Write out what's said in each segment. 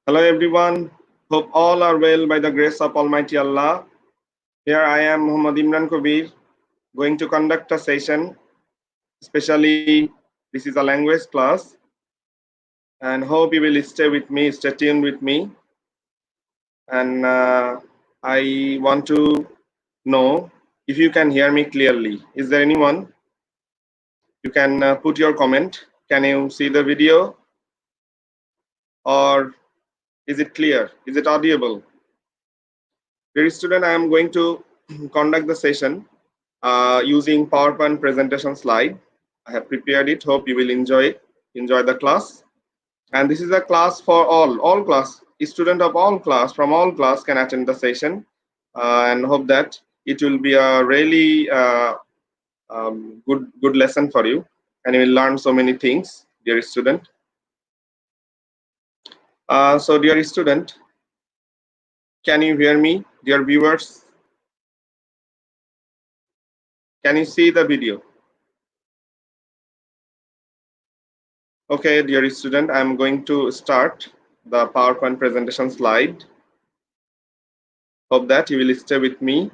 Hello everyone. Hope all are well by the grace of Almighty Allah. Here I am, Muhammad Imran Kabir, going to conduct a session. Especially, this is a language class, and hope you will stay with me, stay tuned with me. And I want to know if you can hear me clearly. Is there anyone? You can put your comment. Can you see the video, or is it clear? Is it audible? Dear student, I am going to conduct the session using PowerPoint presentation slide. I have prepared it. Hope you will enjoy the class. And this is a class for all class. Student of all class, from all class can attend the session, and hope that it will be a really good lesson for you, and you will learn so many things, dear student. So, dear student, can you hear me, dear viewers? Can you see the video? Okay, dear student, I'm going to start the PowerPoint presentation slide. Hope that you will stay with me.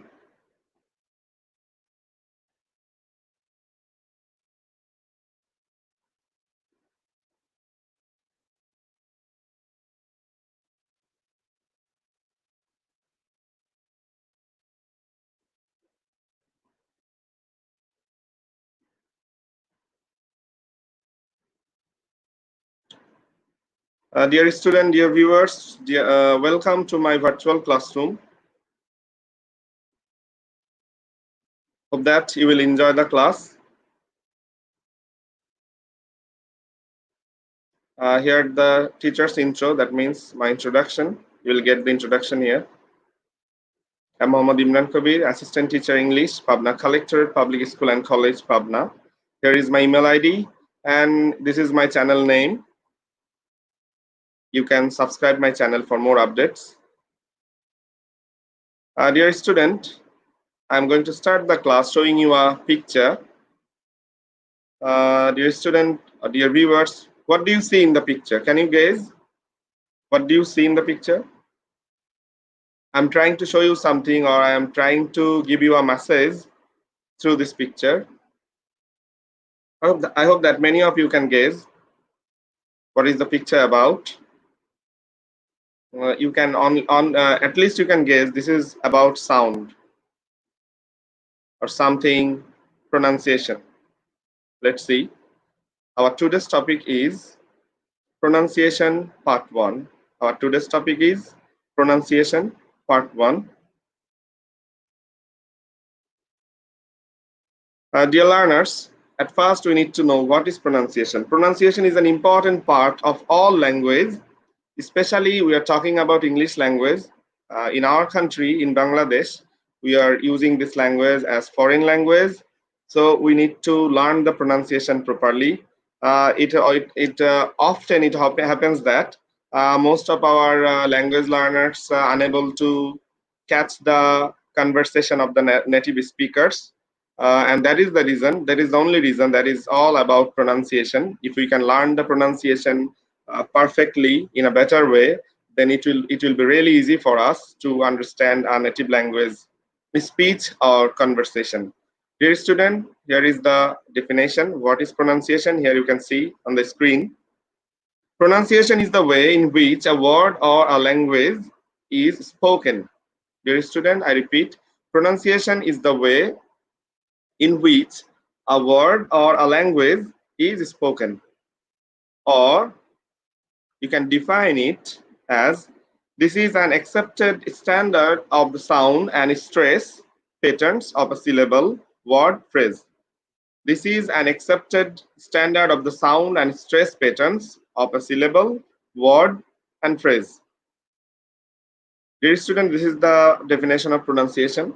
Dear student, dear viewers, welcome to my virtual classroom. Hope that you will enjoy the class. Here the teacher's intro, that means my introduction. You will get the introduction here. I'm Muhammad Imran Kabir, Assistant Teacher English, Pabna Collectorate Public School and College, Pabna. Here is my email ID, and this is my channel name. You can subscribe my channel for more updates. Dear student, I'm going to start the class showing you a picture. Dear student, dear viewers, what do you see in the picture? Can you guess? What do you see in the picture? I'm trying to show you something, or I am trying to give you a message through this picture. I hope that many of you can guess what is the picture about. You can at least you can guess this is about sound or something, pronunciation. Let's see. Our today's topic is pronunciation part 1. Our today's topic is pronunciation part 1. Dear learners, at first we need to know what is pronunciation. Pronunciation is an important part of all language, especially we are talking about English language. In our country, in Bangladesh, we are using this language as foreign language. So we need to learn the pronunciation properly. Often happens that most of our language learners are unable to catch the conversation of the native speakers, and that is the reason. That is the only reason. That is all about pronunciation. If we can learn the pronunciation perfectly in a better way, then it will be really easy for us to understand our native language speech or conversation. Dear student, here is the definition. What is pronunciation? Here you can see on the screen. Pronunciation is the way in which a word or a language is spoken. Dear student, I repeat, pronunciation is the way in which a word or a language is spoken. Or you can define it as this is an accepted standard of the sound and stress patterns of a syllable, word, phrase. This is an accepted standard of the sound and stress patterns of a syllable, word, and phrase. Dear student, this is the definition of pronunciation.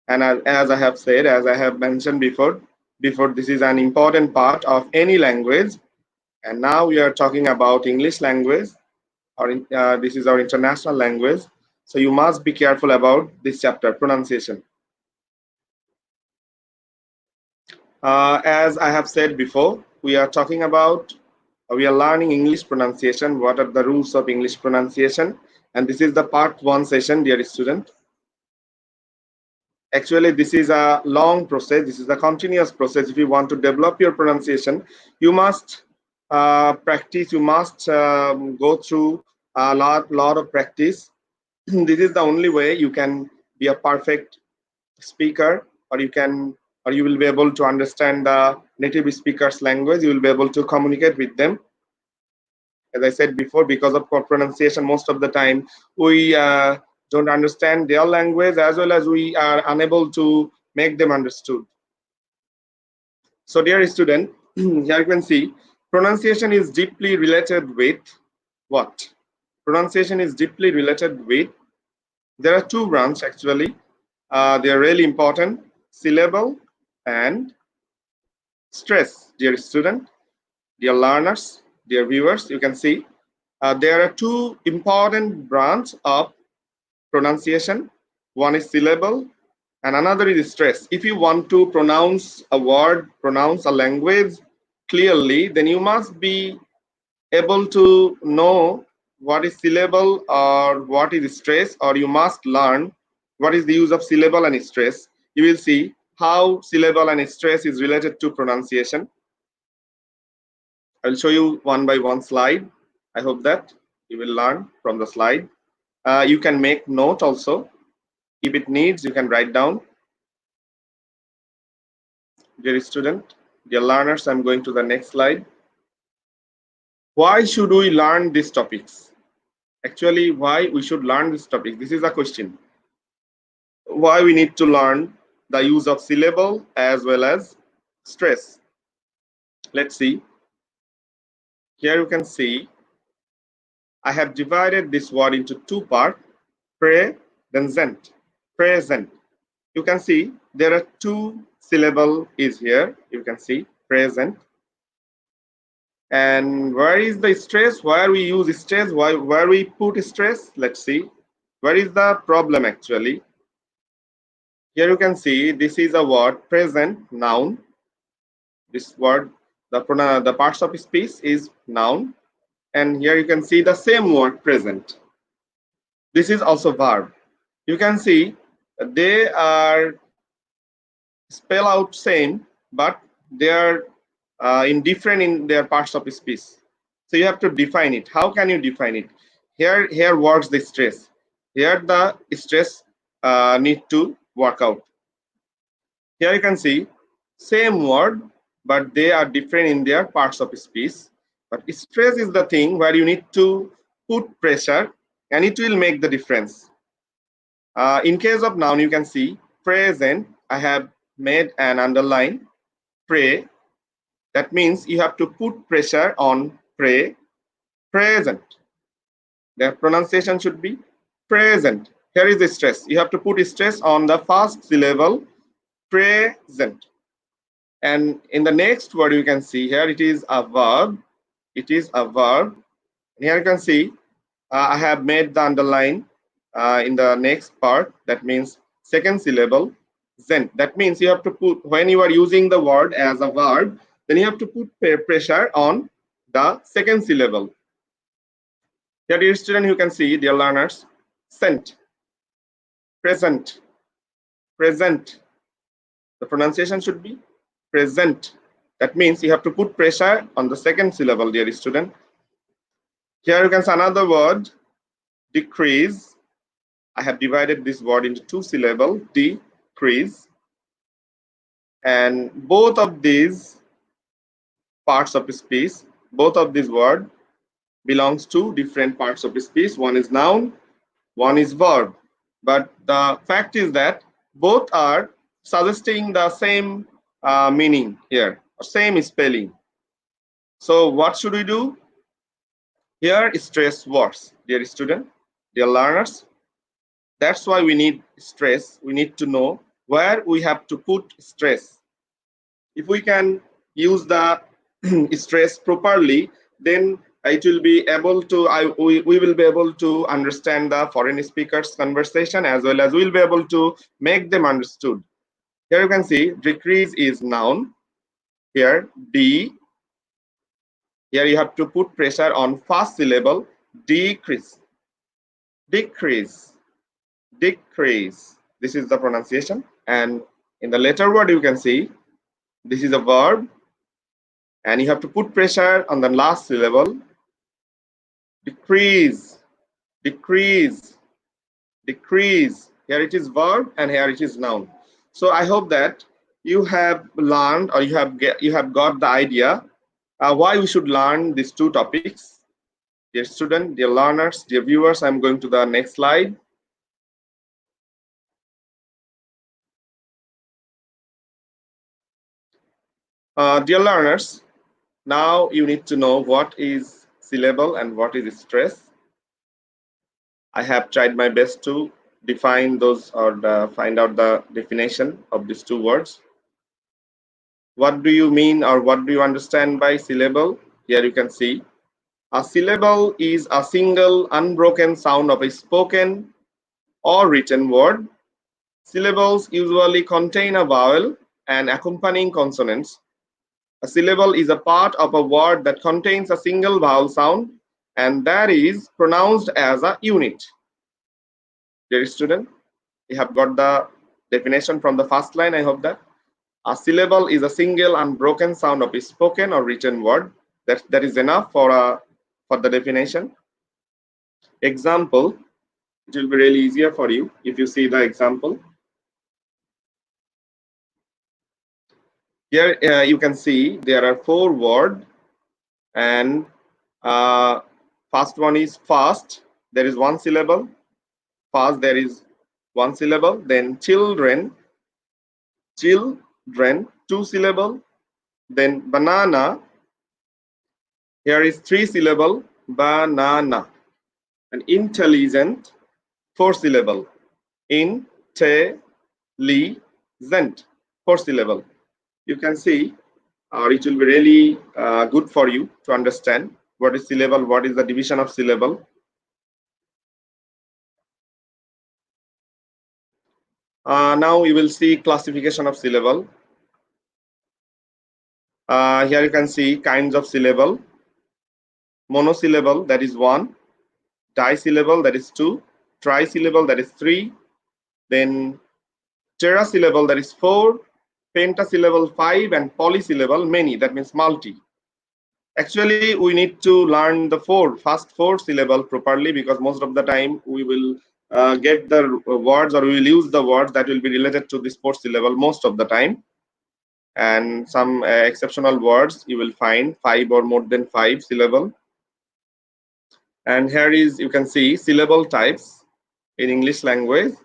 And as I have said, as I have mentioned before, this is an important part of any language. And now we are talking about English language, or this is our international language. So you must be careful about this chapter, pronunciation. As I have said before, we are talking about We are learning English pronunciation. What are the rules of English pronunciation? And this is the part 1 session, dear student. Actually, this is a long process. This is a continuous process. If you want to develop your pronunciation, you must practice. You must go through a lot of practice. This is the only way you can be a perfect speaker, or you will be able to understand the native speakers' language. You will be able to communicate with them. As I said before, because of poor pronunciation, most of the time we don't understand their language, as well as we are unable to make them understood. So, dear student, here you can see pronunciation is deeply related with what? Pronunciation is deeply related with, there are two branches actually. They are really important: syllable and stress. Dear student, dear learners, dear viewers, you can see there are two important branches of pronunciation. One is syllable and another is stress. If you want to pronounce a word, pronounce a language clearly, then you must be able to know what is syllable or what is stress, or you must learn what is the use of syllable and stress. You will see how syllable and stress is related to pronunciation. I will show you one by one slide. I hope that you will learn from the slide. You can make note also. If it needs, you can write down. Dear student, dear learners, I'm going to the next slide. Why should we learn these topics? Actually, why we should learn this topic? This is a question. Why we need to learn the use of syllable as well as stress? Let's see. Here you can see I have divided this word into two parts: pre, then zent. Present. You can see there are two syllable is here. You can see present. And where is the stress? Where we use stress? Where we put stress? Let's see. Where is the problem actually? Here you can see this is a word present, noun. This word, the parts of speech is noun. And here you can see the same word present. This is also verb. You can see they are spell out same, but they are in different in their parts of speech. So you have to define it. How can you define it? Here works the stress. Here the stress need to work out. Here you can see same word, but they are different in their parts of speech. But stress is the thing where you need to put pressure, and it will make the difference. In case of noun, you can see present. I have made an underline. Pray. That means you have to put pressure on pray. Present. The pronunciation should be present. Here is the stress. You have to put stress on the first syllable, present. And in the next word, you can see here it is a verb. It is a verb. Here you can see I have made the underline in the next part. That means second syllable, zent. That means you have to put, when you are using the word as a verb, then you have to put pressure on the second syllable. Here, dear student, you can see, dear learners, sent, present, present. The pronunciation should be present. That means you have to put pressure on the second syllable, dear student. Here you can see another word, decrease. I have divided this word into two syllables, decrease. And both of these parts of speech, both of these words belongs to different parts of speech. One is noun, one is verb. But the fact is that both are suggesting the same meaning here, or same spelling. So what should we do? Here stress works, dear student, dear learners. That's why we need stress. We need to know where we have to put stress. If we can use the stress properly, then it will be able to, we will be able to understand the foreign speakers' conversation, as well as we'll be able to make them understood. Here you can see decrease is noun. Here D. Here you have to put pressure on first syllable, decrease, decrease, decrease. This is the pronunciation. And in the later word, you can see this is a verb, and you have to put pressure on the last syllable, decrease, decrease, decrease. Here it is verb, and here it is noun. So I hope that you have learned, or you have got the idea why we should learn these two topics. Dear student, dear learners, dear viewers, I'm going to the next slide. Dear learners, now you need to know what is syllable and what is stress. I have tried my best to define those, or find out the definition of these two words. What do you mean, or what do you understand by syllable? Here you can see a syllable is a single unbroken sound of a spoken or written word. Syllables usually contain a vowel and accompanying consonants. A syllable is a part of a word that contains a single vowel sound and that is pronounced as a unit. Dear student, you have got the definition from the first line. I hope that a syllable is a single unbroken sound of a spoken or written word. That is enough for the definition. Example, it will be really easier for you if you see the example. Here you can see there are four words, and first one is fast. There is one syllable. Fast, there is one syllable. Then children, children, two syllable. Then banana. Here is three syllable, banana. And intelligent, four syllable, intelligent, four syllable. You can see, or it will be really good for you to understand what is syllable, what is the division of syllable. Now we will see classification of syllable. Here you can see kinds of syllable. Monosyllable, that is one. Disyllable, that is two. Trisyllable, that is three. Then tetrasyllable, that is four. Pentasyllable, five. And polysyllable, many, that means multi. Actually, we need to learn the first four syllable properly, because most of the time we will get the words, or we will use the words that will be related to this fourth syllable most of the time. And some exceptional words you will find five or more than five syllable. And here is, you can see syllable types in English language.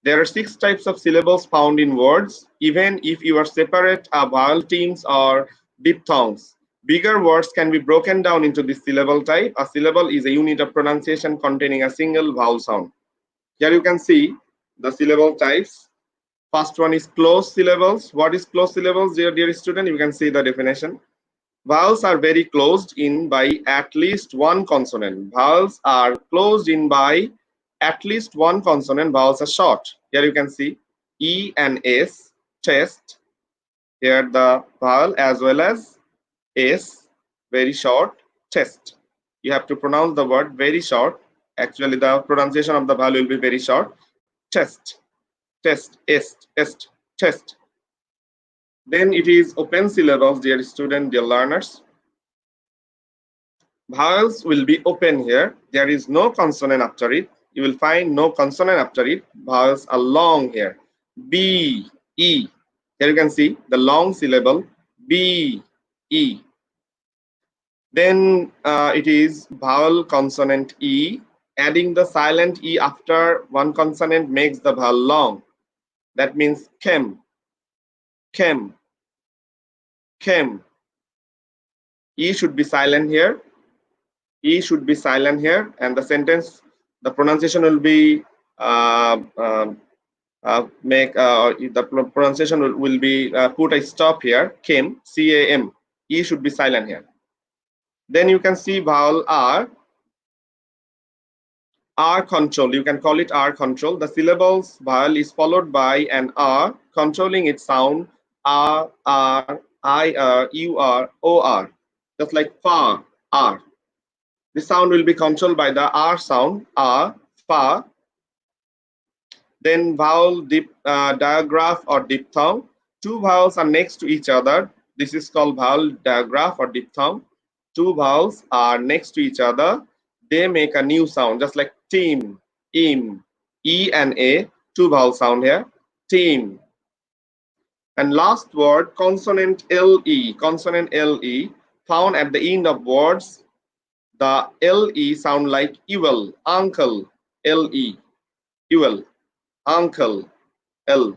There are 6 types of syllables found in words, even if you are separate vowel teams or diphthongs. Bigger words can be broken down into this syllable type. A syllable is a unit of pronunciation containing a single vowel sound. Here you can see the syllable types. First one is closed syllables. What is closed syllables, dear student? You can see the definition. Vowels are very closed in by at least one consonant. Vowels are closed in by at least one consonant. Vowels are short. Here you can see E and S, chest. Here the vowel as well as S, very short, chest. You have to pronounce the word very short. Actually, the pronunciation of the vowel will be very short. Chest, test, est, chest. Then it is open syllables, dear student, dear learners. Vowels will be open here. There is no consonant after it. You will find no consonant after it. Vowels are long here. B, E. Here you can see the long syllable B, E. Then it is vowel consonant E. Adding the silent E after one consonant makes the vowel long. That means chem, chem, chem. E should be silent here. E should be silent here, and the sentence, the pronunciation will be the pronunciation will be put a stop here. Cam, C-A-M. E should be silent here. Then you can see vowel R. R control. You can call it R control. The syllables vowel is followed by an R, controlling its sound. R, R, I, R, U, R, O, R. Just like far. R. The sound will be controlled by the R sound, A, Fa. Then vowel digraph or diphthong. Two vowels are next to each other. This is called vowel digraph or diphthong. Two vowels are next to each other. They make a new sound, just like team, im, E and A. Two vowel sound here. Team. And last word, consonant LE. Consonant LE found at the end of words. The LE sound like evil, uncle, LE, evil, uncle, L,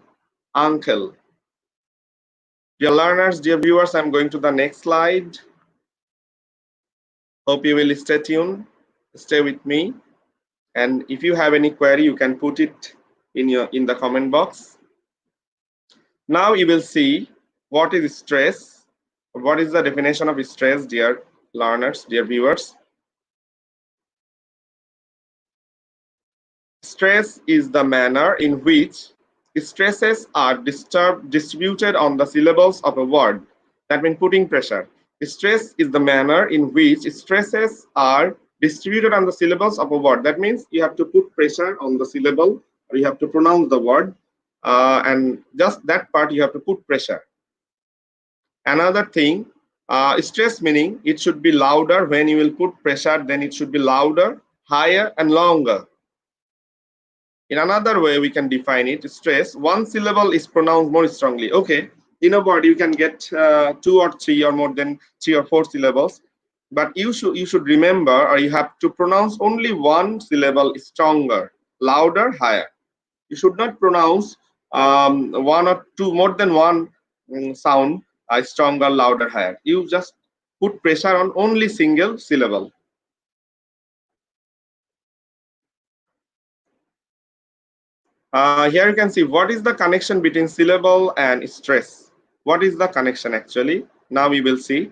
uncle. Dear learners, dear viewers, I'm going to the next slide. Hope you will stay tuned, stay with me. And if you have any query, you can put it in the comment box. Now you will see what is stress. What is the definition of stress, dear learners, dear viewers? Stress is the manner in which stresses are distributed on the syllables of a word. That means putting pressure. Stress is the manner in which stresses are distributed on the syllables of a word. That means you have to put pressure on the syllable, or you have to pronounce the word, and just that part you have to put pressure. Another thing, stress meaning it should be louder. When you will put pressure, then it should be louder, higher, and longer. In another way, we can define it. Stress, one syllable is pronounced more strongly. Okay, in a word, you can get two or three or more than 3 or 4 syllables, but you should remember, or you have to pronounce only one syllable stronger, louder, higher. You should not pronounce one or two, more than one sound stronger, louder, higher. You just put pressure on only single syllable. Here you can see what is the connection between syllable and stress. What is the connection actually? Now we will see,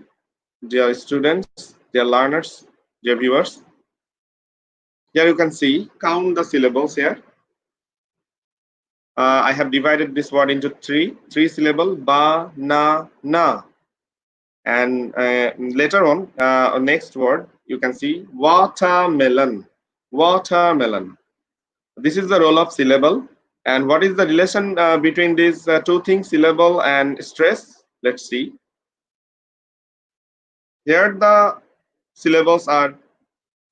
dear students, dear learners, dear viewers. Here you can see, count the syllables here. I have divided this word into three syllable, ba, na. And later on, next word, you can see watermelon, watermelon. This is the role of syllable. And what is the relation between these two things, syllable and stress? Let's see. Here the syllables are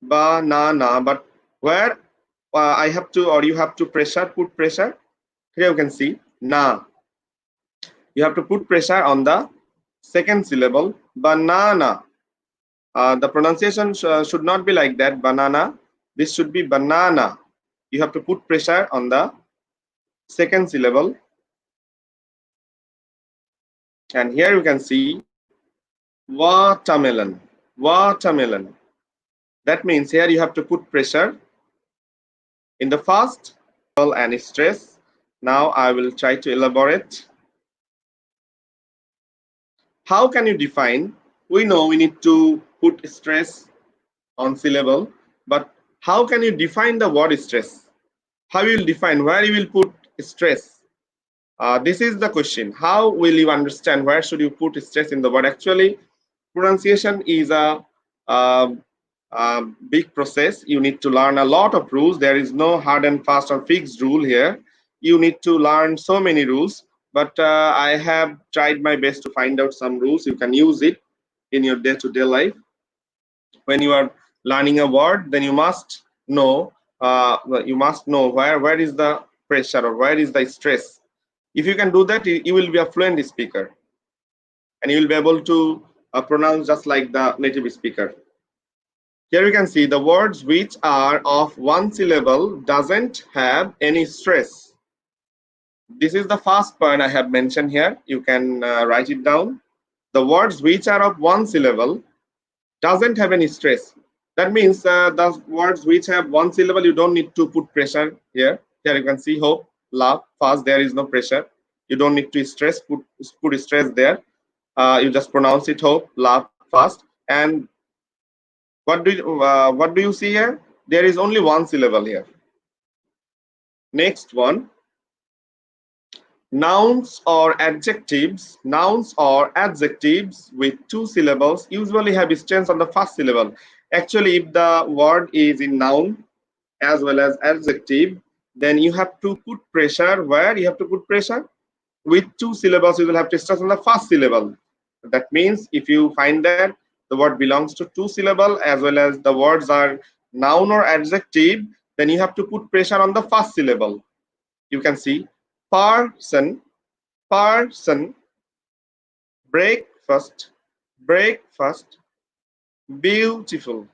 ba, na, but where I have to, or you have to put pressure. Here you can see na. You have to put pressure on the second syllable, banana. The pronunciation should not be like that, banana. This should be banana. You have to put pressure on the second syllable. And here you can see watermelon, watermelon. That means here you have to put pressure in the first and stress. Now I will try to elaborate. How can you define? We know we need to put stress on syllable, but how can you define the word stress? How you will define where you will put stress? This is the question. How will you understand where should you put stress in the word? Actually, pronunciation is a big process. You need to learn a lot of rules. There is no hard and fast or fixed rule here. You need to learn so many rules, but I have tried my best to find out some rules. You can use it in your day-to-day life. When you are learning a word, then you must know where is the pressure or where is the stress. If you can do that, you will be a fluent speaker, and you will be able to pronounce just like the native speaker. Here you can see the words which are of one syllable doesn't have any stress. This is the first point I have mentioned here. You can write it down. The words which are of one syllable doesn't have any stress. That means the words which have one syllable, you don't need to put pressure here. Here you can see hope, love, fast. There is no pressure. You don't need to put stress there. You just pronounce it hope, love, fast. And what do you see here? There is only one syllable here. Next one. Nouns or adjectives with two syllables usually have stress on the first syllable. Actually, if the word is in noun as well as adjective, then you have to put pressure. Where you have to put pressure? With two syllables, you will have to stress on the first syllable. That means if you find that the word belongs to two syllable as well as the words are noun or adjective, then you have to put pressure on the first syllable. You can see person, person, breakfast, breakfast, beautiful,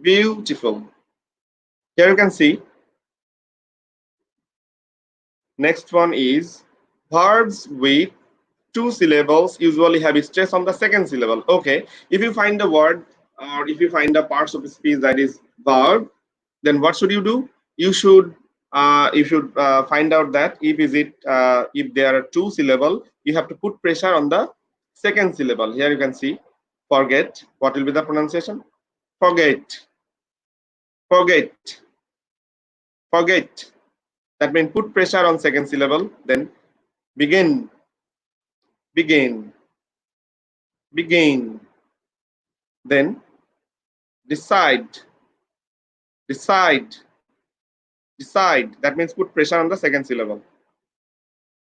beautiful. Here you can see. Next one is verbs with two syllables usually have stress on the second syllable. Okay, if you find a word or if you find a parts of speech that is verb, then what should you do? You should find out that if there are two syllable, you have to put pressure on the second syllable. Here you can see forget. What will be the pronunciation? Forget, forget, forget. That means put pressure on second syllable. Then begin, begin, begin. Then decide, decide, decide. That means put pressure on the second syllable.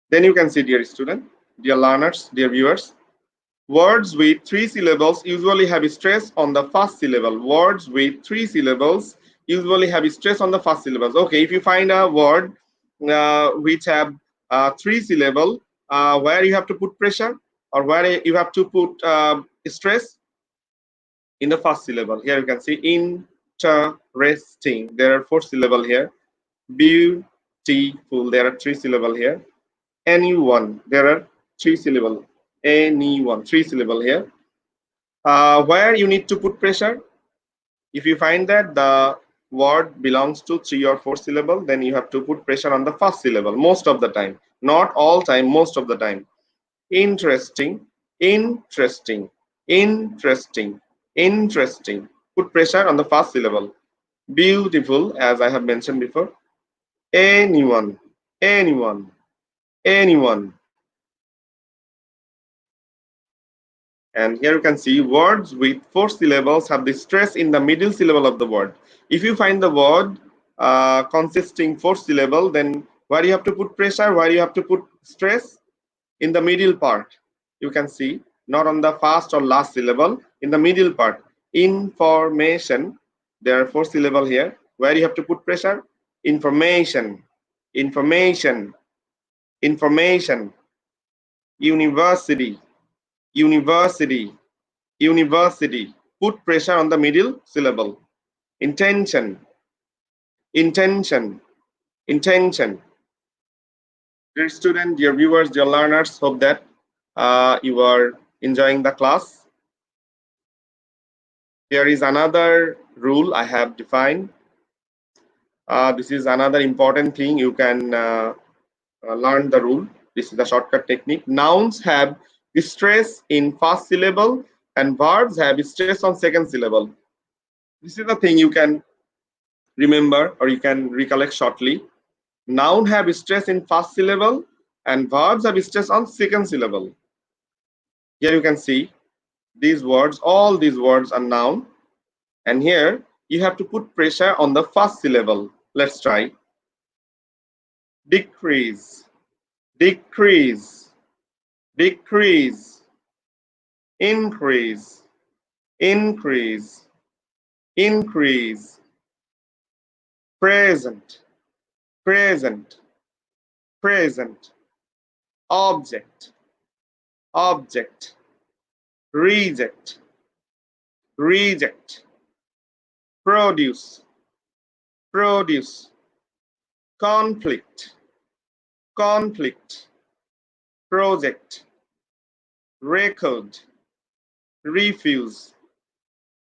Then you can see, dear student, dear learners, dear viewers, words with three syllables usually have stress on the first syllable. Words with three syllables usually have stress on the first syllables. Okay, if you find a word which have three syllable, where you have to put pressure or where you have to put stress in the first syllable. Here you can see interesting. There are four syllable here. Beautiful. There are three syllable here. Anyone. There are three syllable. Anyone. Three syllable here. Where you need to put pressure? If you find that the word belongs to three or four syllable, then you have to put pressure on the first syllable most of the time. Not all time, most of the time. Interesting, interesting, interesting, interesting. Put pressure on the first syllable. Beautiful, as I have mentioned before. Anyone, anyone, anyone. And here you can see words with four syllables have the stress in the middle syllable of the word. If you find the word consisting four syllable, then where you have to put pressure, where you have to put stress? In the middle part. You can see, not on the first or last syllable, in the middle part. Information, there are four syllable here. Where you have to put pressure? Information, information, information. University, university, university. Put pressure on the middle syllable. Intention, intention, intention. Dear student, dear viewers, dear learners, hope that you are enjoying the class. There is another rule I have defined. This is another important thing. You can learn the rule. This is the shortcut technique. Nouns have stress in first syllable and verbs have stress on second syllable. This is the thing you can remember or you can recollect shortly. Noun have stress in first syllable and verbs have stress on second syllable. Here you can see these words, all these words are noun. And here you have to put pressure on the first syllable. Let's try. Decrease, decrease, decrease, increase, increase, increase, present, present, present, object, object, reject, reject, produce, produce, conflict, conflict, project, record, refuse.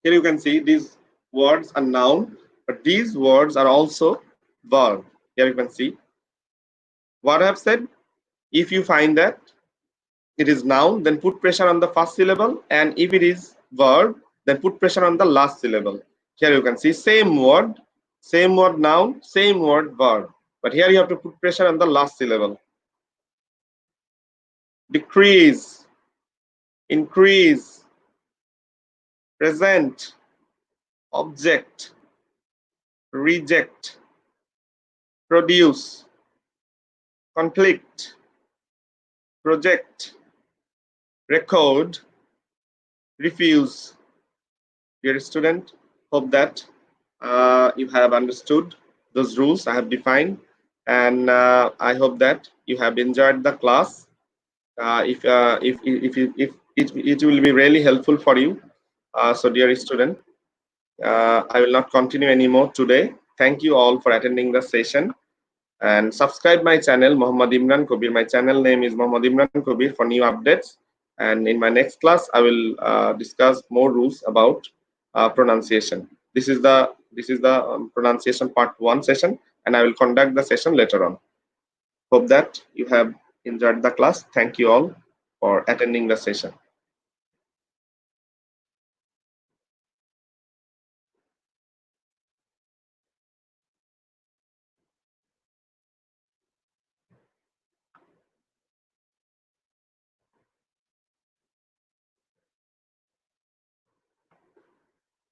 Here you can see these words are noun, but these words are also verb. Here you can see what I have said. If you find that it is noun, then put pressure on the first syllable, and if it is verb, then put pressure on the last syllable. Here you can see same word noun, same word verb, but here you have to put pressure on the last syllable. decrease, increase, present, object, reject, produce, conflict, project, record, refuse. Dear student, hope that you have understood those rules I have defined, and I hope that you have enjoyed the class. If it will be really helpful for you. So, dear student, I will not continue anymore today. Thank you all for attending the session, and subscribe my channel Muhammad Imran Kabir. My channel name is Muhammad Imran Kabir for new updates. And in my next class, I will discuss more rules about pronunciation. This is the pronunciation part one session, and I will conduct the session later on. Hope that you have enjoyed the class. Thank you all for attending the session.